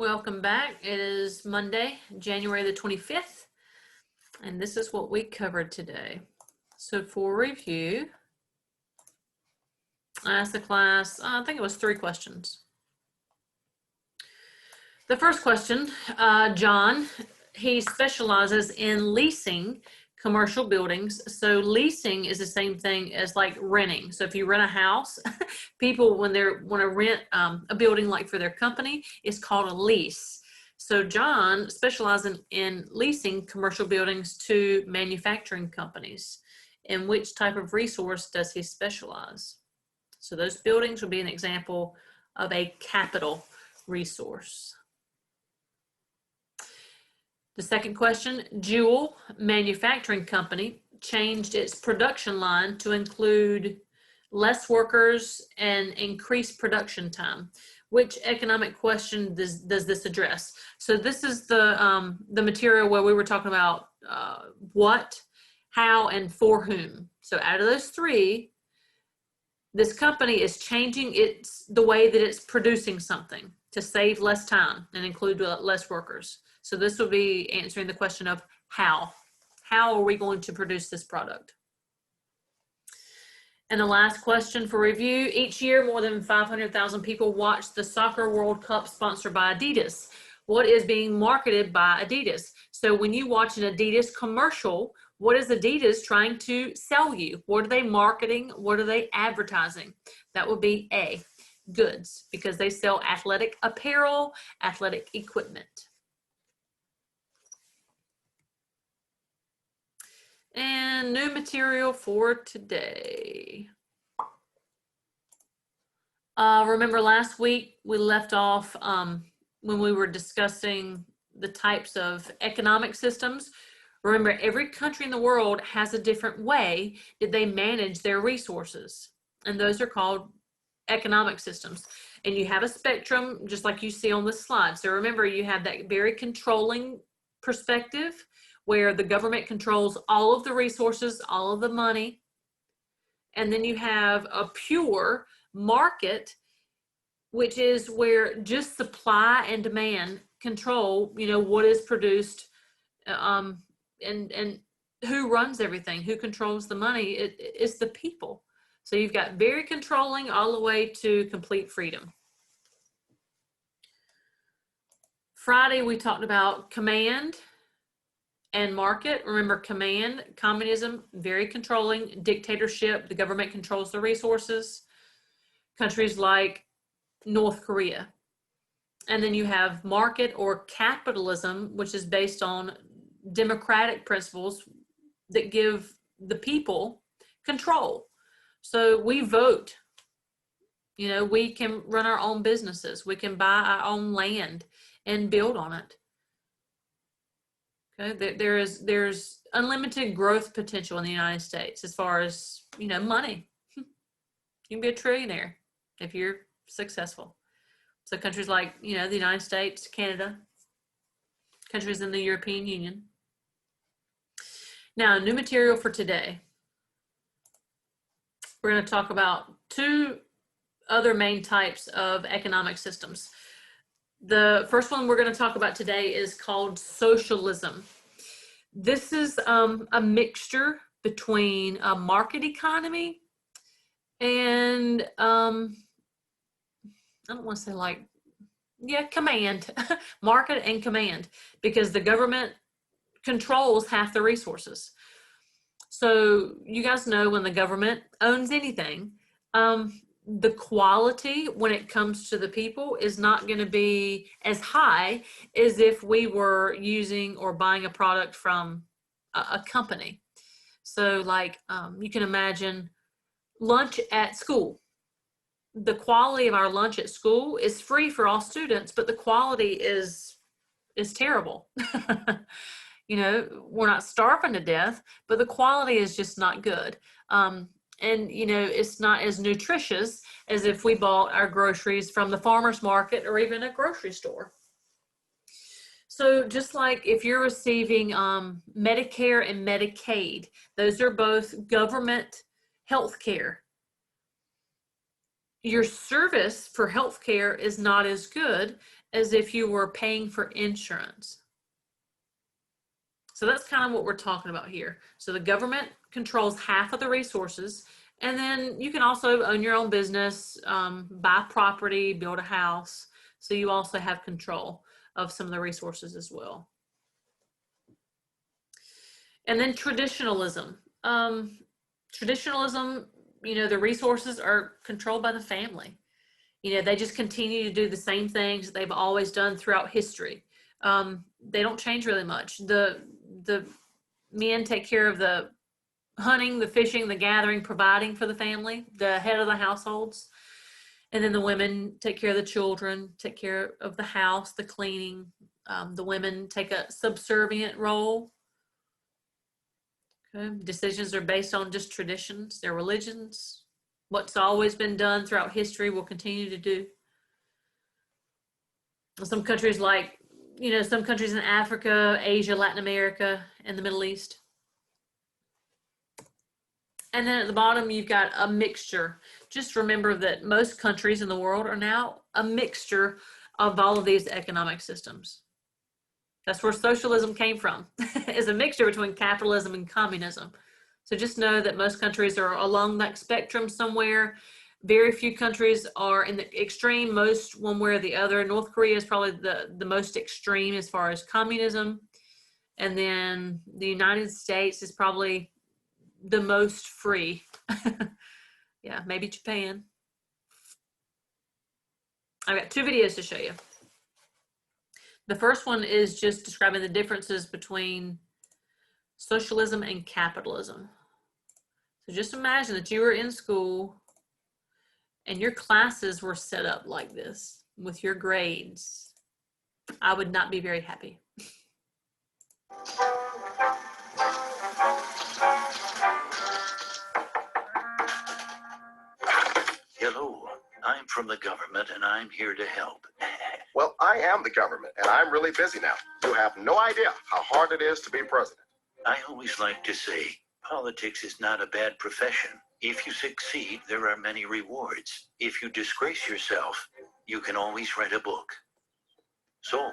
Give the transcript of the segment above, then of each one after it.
Welcome back. It is Monday, January the 25th, and this is what we covered today. So for review, I asked the class, I think it was 3 questions. The first question, John, he specializes in leasing commercial buildings. So leasing is the same thing as like renting. So if you rent a house, people when they want to rent a building like for their company, it's called a lease. So John specializes in leasing commercial buildings to manufacturing companies. In which type of resource does he specialize? So those buildings would be an example of a capital resource. The second question, Jewel Manufacturing Company changed its production line to include less workers and increased production time. Which economic question does this address? So this is the material where we were talking about what, how, and for whom. So out of those 3, this company is changing the way that it's producing something to save less time and include less workers. So this will be answering the question of how. How are we going to produce this product? And the last question for review, each year more than 500,000 people watch the Soccer World Cup sponsored by Adidas. What is being marketed by Adidas? So when you watch an Adidas commercial, what is Adidas trying to sell you? What are they marketing? What are they advertising? That would be A, goods, because they sell athletic apparel, athletic equipment. And new material for today. Remember last week we left off when we were discussing the types of economic systems. Remember, every country in the world has a different way that they manage their resources, and those are called economic systems. And you have a spectrum just like you see on the slide. So remember, you have that very controlling perspective where the government controls all of the resources, all of the money. And then you have a pure market, which is where just supply and demand control, what is produced, and who runs everything, who controls the money. It's the people. So you've got very controlling all the way to complete freedom. Friday, we talked about command and market. Remember, command, communism, very controlling. Dictatorship, the government controls the resources. Countries like North Korea. And then you have market or capitalism, which is based on democratic principles that give the people control. So we vote. We can run our own businesses. We can buy our own land and build on it. Okay, there's unlimited growth potential in the United States as far as money. You can be a trillionaire if you're successful. So countries like the United States, Canada, countries in the European Union. Now, new material for today. We're going to talk about 2 other main types of economic systems. The first one we're going to talk about today is called socialism. This is a mixture between a market economy and I don't want to say command, market and command, because the government controls half the resources. So you guys know when the government owns anything, the quality when it comes to the people is not going to be as high as if we were using or buying a product from a company. So you can imagine lunch at school. The quality of our lunch at school is free for all students, but the quality is terrible. We're not starving to death, but the quality is just not good. And it's not as nutritious as if we bought our groceries from the farmer's market or even a grocery store. So just like if you're receiving Medicare and Medicaid, those are both government health care. your service for healthcare is not as good as if you were paying for insurance. So that's kind of what we're talking about here. So the government controls half of the resources, and then you can also own your own business, buy property, build a house. So you also have control of some of the resources as well. And then traditionalism. Traditionalism, the resources are controlled by the family. They just continue to do the same things that they've always done throughout history. They don't change really much. The men take care of the hunting, the fishing, the gathering, providing for the family, the head of the households. And then the women take care of the children, take care of the house, the cleaning. The women take a subservient role. Okay. Decisions are based on just traditions, their religions. What's always been done throughout history will continue to do. Some countries some countries in Africa, Asia, Latin America, and the Middle East. And then at the bottom, you've got a mixture. Just remember that most countries in the world are now a mixture of all of these economic systems. That's where socialism came from, is a mixture between capitalism and communism. So just know that most countries are along that spectrum somewhere. Very few countries are in the extreme, most one way or the other. North Korea is probably the most extreme as far as communism. And then the United States is probably the most free. Yeah, maybe Japan. I've got 2 videos to show you. The first one is just describing the differences between socialism and capitalism. So just imagine that you were in school and your classes were set up like this with your grades. I would not be very happy. Hello, I'm from the government and I'm here to help. Well, I am the government and I'm really busy now. You have no idea how hard it is to be president. I always like to say, politics is not a bad profession. If you succeed, there are many rewards. If you disgrace yourself, you can always write a book. So,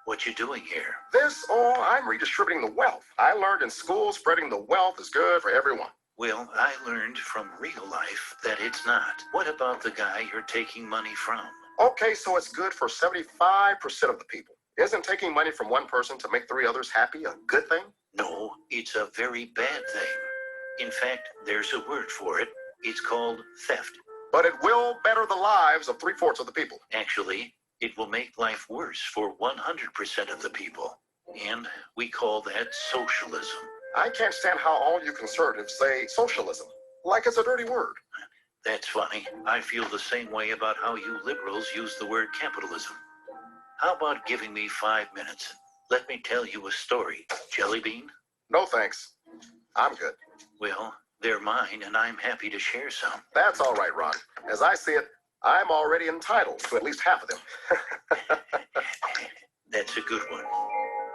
what you doing here? I'm redistributing the wealth. I learned in school spreading the wealth is good for everyone. Well, I learned from real life that it's not. What about the guy you're taking money from? Okay, so it's good for 75% of the people. Isn't taking money from one person to make 3 others happy a good thing? No, it's a very bad thing. In fact, there's a word for it. It's called theft. But it will better the lives of 3/4 of the people. Actually, it will make life worse for 100% of the people. And we call that socialism. I can't stand how all you conservatives say socialism, like it's a dirty word. That's funny. I feel the same way about how you liberals use the word capitalism. How about giving me 5 minutes? Let me tell you a story. Jelly bean? No thanks. I'm good. Well, they're mine and I'm happy to share some. That's all right, Ron. As I see it, I'm already entitled to at least half of them. That's a good one.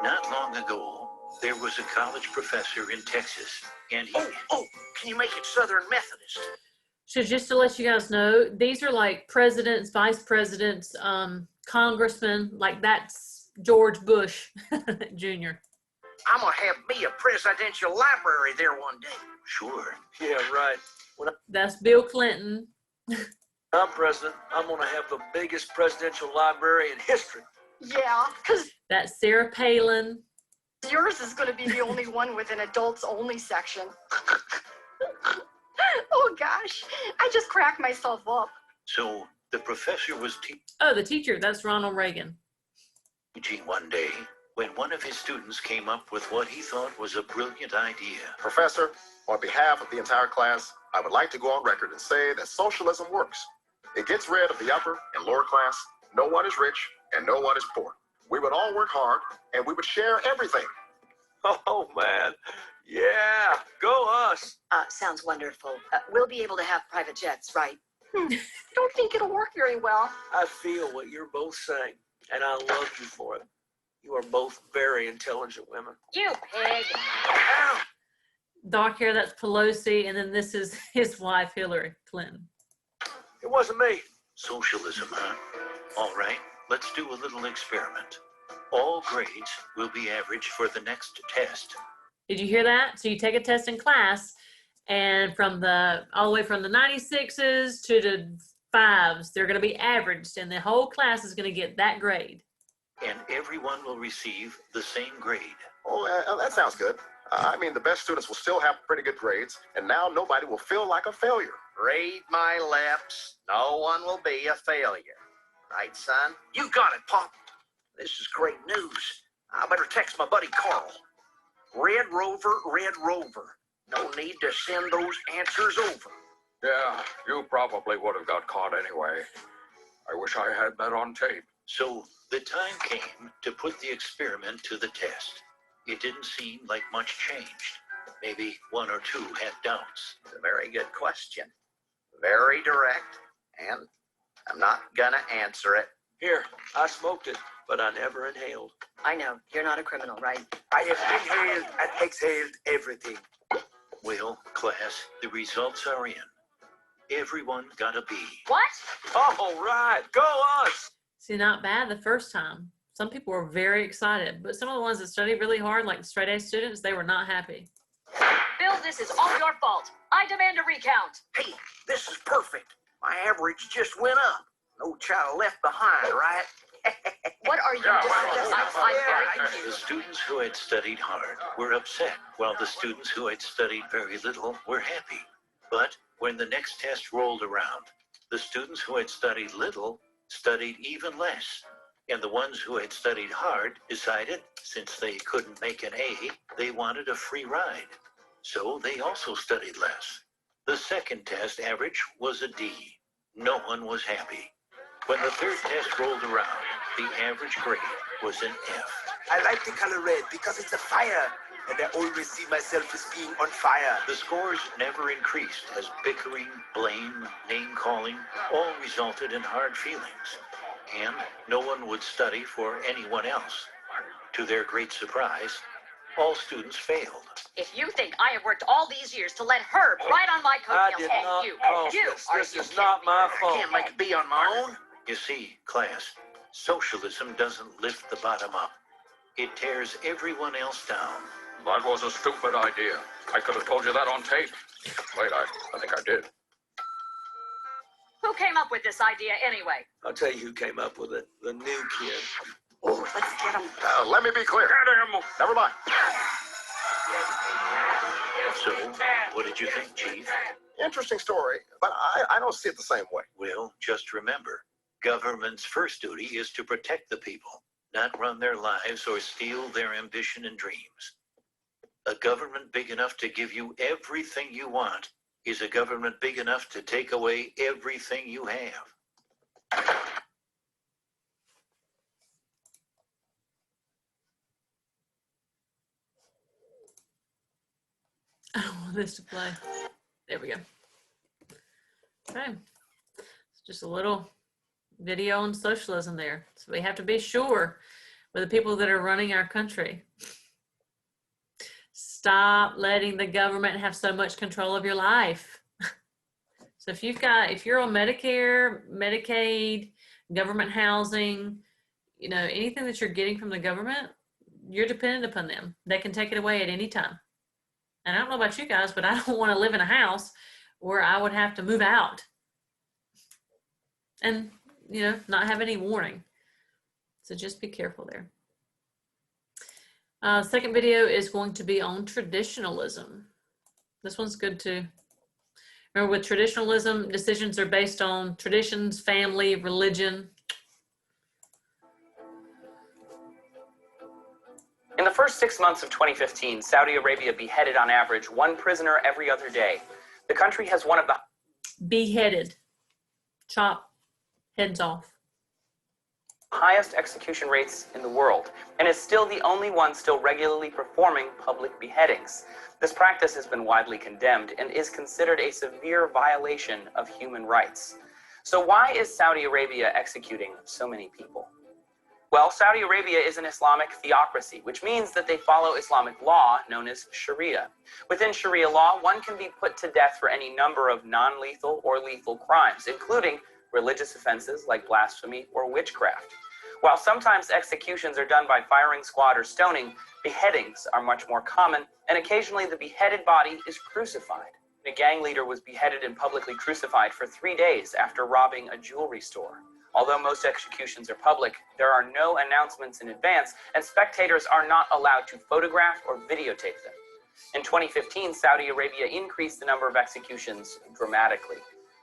Not long ago, there was a college professor in Texas, and he... Oh, can you make it Southern Methodist? So just to let you guys know, these are like presidents, vice presidents, congressmen, like that's George Bush Jr. I'm going to have me a presidential library there one day. Sure. Yeah, right. That's Bill Clinton. I'm president, I'm going to have the biggest presidential library in history. Yeah, because That's Sarah Palin. yours is going to be the only one with an adults only section. Oh gosh, I just cracked myself up. So the professor was Oh, the teacher, that's Ronald Reagan. teaching one day when one of his students came up with what he thought was a brilliant idea. Professor, on behalf of the entire class, I would like to go on record and say that socialism works. It gets rid of the upper and lower class. No one is rich and no one is poor. We would all work hard and we would share everything. Oh, man. Yeah, go us. Sounds wonderful. We'll be able to have private jets, right? I don't think it'll work very well. I feel what you're both saying, and I love you for it. You are both very intelligent women. You pig. Ow! Dark hair, that's Pelosi, and then this is his wife, Hillary Clinton. It wasn't me. Socialism, huh? All right, let's do a little experiment. All grades will be average for the next test. Did you hear that? So you take a test in class, and all the way from the 96s to the 5s, they're going to be averaged, and the whole class is going to get that grade. And everyone will receive the same grade. Oh, that sounds good. I mean, the best students will still have pretty good grades, and now nobody will feel like a failure. Read my lips. No one will be a failure. Right, son? You got it, Pop. This is great news. I better text my buddy Carl. Red Rover, Red Rover. No need to send those answers over. Yeah, you probably would have got caught anyway. I wish I had that on tape. So the time came to put the experiment to the test. It didn't seem like much changed. Maybe one or two had doubts. It's a very good question. Very direct, and I'm not gonna answer it. Here, I smoked it, but I never inhaled. I know. You're not a criminal, right? I have inhaled and exhaled everything. Well, class, the results are in. Everyone got a B. What? All right, go us! See, not bad the first time. Some people were very excited, but some of the ones that studied really hard, like the straight A students, they were not happy. Bill, this is all your fault. I demand a recount. Hey, this is perfect. My average just went up. No child left behind, right? What are you discussing? The students who had studied hard were upset, while the students who had studied very little were happy. But when the next test rolled around, the students who had studied little studied even less. And the ones who had studied hard decided, since they couldn't make an A, they wanted a free ride. So they also studied less. The second test average was a D. No one was happy. When the third test rolled around, the average grade was an F. I like the color red because it's a fire, and I always see myself as being on fire. The scores never increased as bickering, blame, name-calling all resulted in hard feelings. And no one would study for anyone else. To their great surprise, all students failed. If you think I have worked all these years to let Herb ride on my I coattails, did and not you, cause you, this. are This you is kidding not me? my I fault. can't make a B on my own. You see, class, socialism doesn't lift the bottom up. It tears everyone else down. That was a stupid idea. I could have told you that on tape. Wait, I think I did. Who came up with this idea anyway? I'll tell you who came up with it. The new kid. Oh, let's get him. Let me be clear. Never mind. So, what did you think, Chief? Interesting story, but I don't see it the same way. Well, just remember, government's first duty is to protect the people, not run their lives or steal their ambition and dreams. A government big enough to give you everything you want is a government big enough to take away everything you have. I don't want this to play. There we go. Okay. It's just a little video on socialism there. So we have to be sure with the people that are running our country. Stop letting the government have so much control of your life. So if you're on Medicare, Medicaid, government housing, anything that you're getting from the government, you're dependent upon them. They can take it away at any time. And I don't know about you guys, but I don't want to live in a house where I would have to move out and, not have any warning. So just be careful there. Second video is going to be on traditionalism. This one's good too. Remember, with traditionalism, decisions are based on traditions, family, religion. In the first 6 months of 2015, Saudi Arabia beheaded on average one prisoner every other day. The country has one of the Beheaded. Chop heads off. highest execution rates in the world, and is still the only one still regularly performing public beheadings. This practice has been widely condemned and is considered a severe violation of human rights. So why is Saudi Arabia executing so many people? Well, Saudi Arabia is an Islamic theocracy, which means that they follow Islamic law known as Sharia. Within Sharia law, one can be put to death for any number of non-lethal or lethal crimes, including religious offenses like blasphemy or witchcraft. While sometimes executions are done by firing squad or stoning, beheadings are much more common, and occasionally the beheaded body is crucified. A gang leader was beheaded and publicly crucified for 3 days after robbing a jewelry store. Although most executions are public, there are no announcements in advance, and spectators are not allowed to photograph or videotape them. In 2015, Saudi Arabia increased the number of executions dramatically.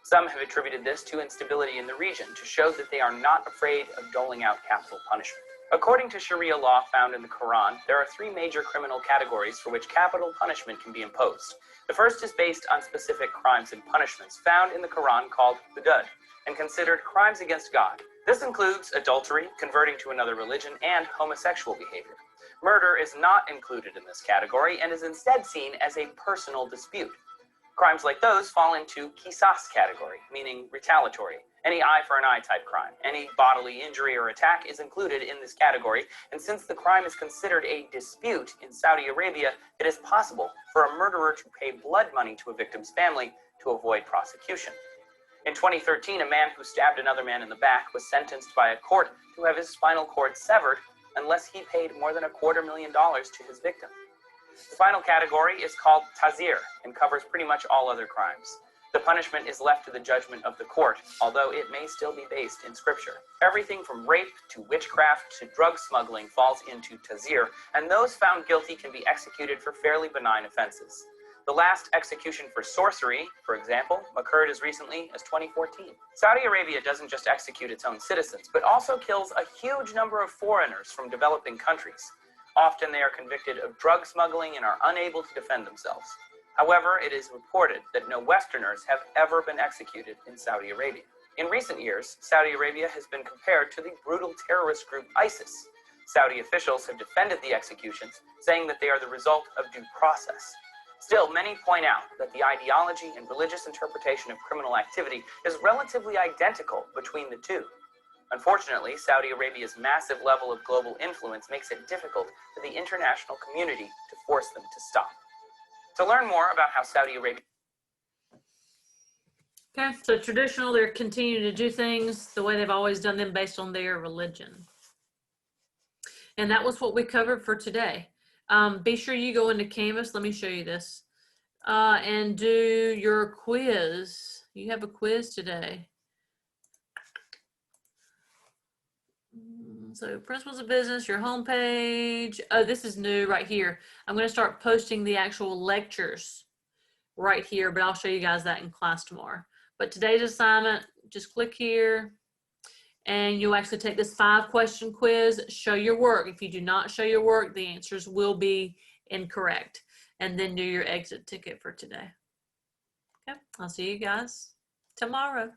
Some have attributed this to instability in the region to show that they are not afraid of doling out capital punishment. According to Sharia law found in the Quran, there are 3 major criminal categories for which capital punishment can be imposed. The first is based on specific crimes and punishments found in the Quran called hudud, and considered crimes against God. This includes adultery, converting to another religion, and homosexual behavior. Murder is not included in this category and is instead seen as a personal dispute. Crimes like those fall into qisas category, meaning retaliatory, any eye for an eye type crime. Any bodily injury or attack is included in this category, and since the crime is considered a dispute in Saudi Arabia, it is possible for a murderer to pay blood money to a victim's family to avoid prosecution. In 2013, a man who stabbed another man in the back was sentenced by a court to have his spinal cord severed unless he paid more than $250,000 to his victim. The final category is called tazir and covers pretty much all other crimes. The punishment is left to the judgment of the court, although it may still be based in scripture. Everything from rape to witchcraft to drug smuggling falls into tazir, and those found guilty can be executed for fairly benign offenses. The last execution for sorcery, for example, occurred as recently as 2014. Saudi Arabia doesn't just execute its own citizens, but also kills a huge number of foreigners from developing countries. Often they are convicted of drug smuggling and are unable to defend themselves. However, it is reported that no Westerners have ever been executed in Saudi Arabia. In recent years, Saudi Arabia has been compared to the brutal terrorist group ISIS. Saudi officials have defended the executions, saying that they are the result of due process. Still, many point out that the ideology and religious interpretation of criminal activity is relatively identical between the two. Unfortunately, Saudi Arabia's massive level of global influence makes it difficult for the international community to force them to stop. To learn more about how Saudi Arabia... Okay, so traditional, they're continuing to do things the way they've always done them based on their religion. And that was what we covered for today. Be sure you go into Canvas. Let me show you this. And do your quiz. You have a quiz today. So principles of business, your homepage. Oh, this is new right here. I'm going to start posting the actual lectures right here, but I'll show you guys that in class tomorrow. But today's assignment, just click here and you'll actually take this 5-question quiz, show your work. If you do not show your work, the answers will be incorrect. And then do your exit ticket for today. Okay, I'll see you guys tomorrow.